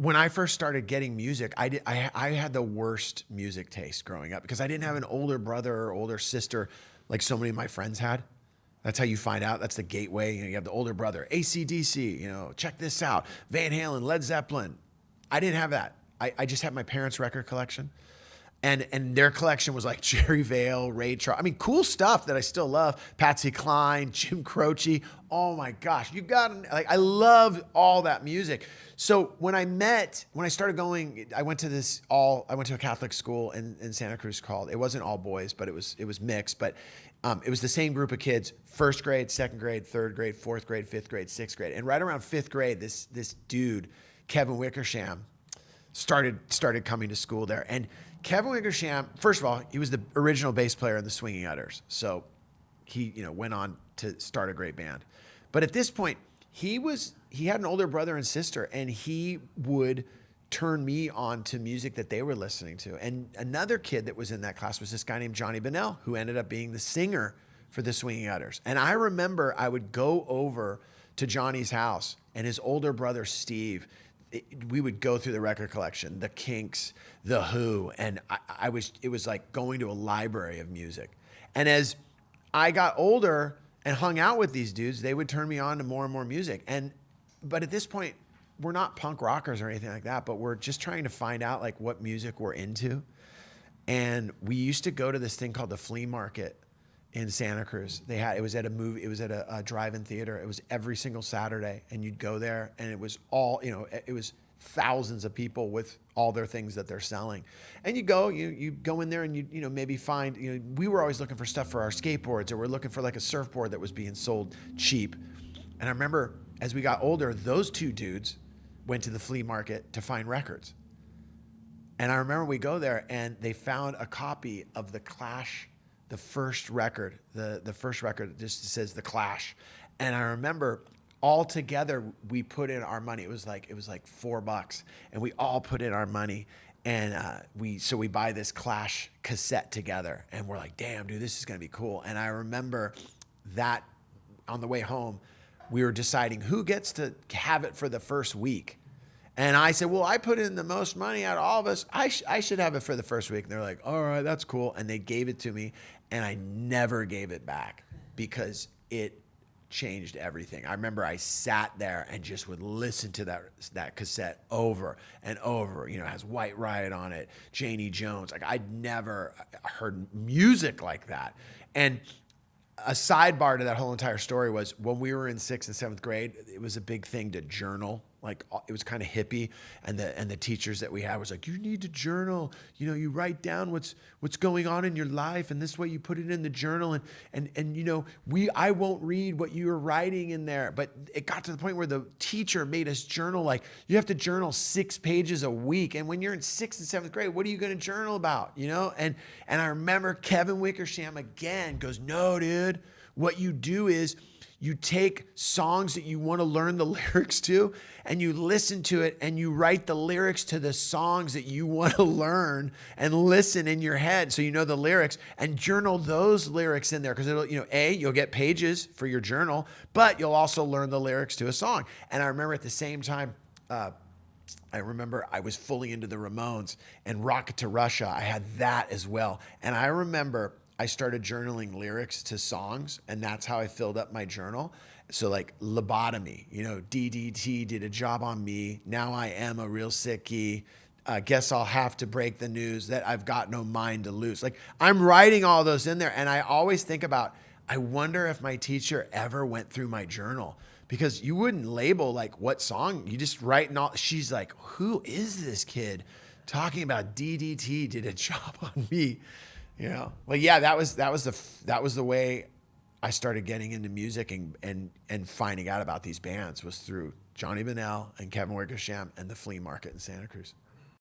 when I first started getting music, I had the worst music taste growing up because I didn't have an older brother or older sister like so many of my friends had. That's how you find out. That's the gateway. You have the older brother, AC/DC, check this out. Van Halen, Led Zeppelin. I didn't have that. I just had my parents' record collection. And their collection was like Jerry Vale, Ray Charles. I mean, cool stuff that I still love. Patsy Cline, Jim Croce. Oh my gosh, I love all that music. So when I started going, I went to a Catholic school in Santa Cruz it wasn't all boys, but it was mixed. But it was the same group of kids: first grade, second grade, third grade, fourth grade, fifth grade, sixth grade. And right around fifth grade, this dude, Kevin Wickersham, started coming to school there. And Kevin Wickersham, first of all, he was the original bass player in the Swinging Utters. So he, went on to start a great band. But at this point, he had an older brother and sister, and he would turn me on to music that they were listening to. And another kid that was in that class was this guy named Johnny Bennell, who ended up being the singer for the Swinging Utters. And I remember I would go over to Johnny's house, and his older brother, Steve, we would go through the record collection, the Kinks, the Who, and it was like going to a library of music. And as I got older and hung out with these dudes, they would turn me on to more and more music. But at this point, we're not punk rockers or anything like that, but we're just trying to find out like what music we're into. And we used to go to this thing called the Flea Market in Santa Cruz. It was at a drive-in theater. It was every single Saturday, and you'd go there, and it was all, it was thousands of people with all their things that they're selling. And you go in there, and you maybe find, we were always looking for stuff for our skateboards, or we're looking for like a surfboard that was being sold cheap. And I remember as we got older, those two dudes went to the flea market to find records. And I remember we go there, and they found a copy of The Clash. The first record just says The Clash. And I remember all together we put in our money. It was like $4, and we all put in our money, and we buy this Clash cassette together, and we're like, damn, dude, this is gonna be cool. And I remember that on the way home, we were deciding who gets to have it for the first week. And I said, well, I put in the most money out of all of us. I should have it for the first week. And they're like, all right, that's cool. And they gave it to me, and I never gave it back because it changed everything. I remember I sat there and just would listen to that cassette over and over. It has White Riot on it, Janie Jones. Like, I'd never heard music like that. And a sidebar to that whole entire story was when we were in 6th and 7th grade, it was a big thing to journal. Like, it was kind of hippie, and the teachers that we had was like, you need to journal. You write down what's going on in your life, and this way you put it in the journal. And I won't read what you were writing in there. But it got to the point where the teacher made us journal. Like, you have to journal 6 pages a week. And when you're in 6th and 7th grade, what are you going to journal about? And I remember Kevin Wickersham again goes, no, dude, what you do is you take songs that you want to learn the lyrics to, and you listen to it, and you write the lyrics to the songs that you want to learn and listen in your head so you know the lyrics, and journal those lyrics in there, because it'll, you'll get pages for your journal, but you'll also learn the lyrics to a song. And I remember at the same time, I was fully into the Ramones and Rocket to Russia. I had that as well. And I remember I started journaling lyrics to songs, and that's how I filled up my journal. So like Lobotomy, DDT did a job on me. Now I am a real sickie. Guess I'll have to break the news that I've got no mind to lose. Like, I'm writing all those in there, and I always think about, I wonder if my teacher ever went through my journal, because you wouldn't label like what song, you just write and all. She's like, who is this kid talking about DDT did a job on me? Well, yeah, that was the way I started getting into music and finding out about these bands, was through Johnny Bennell and Kevin Wickersham and the Flea Market in Santa Cruz.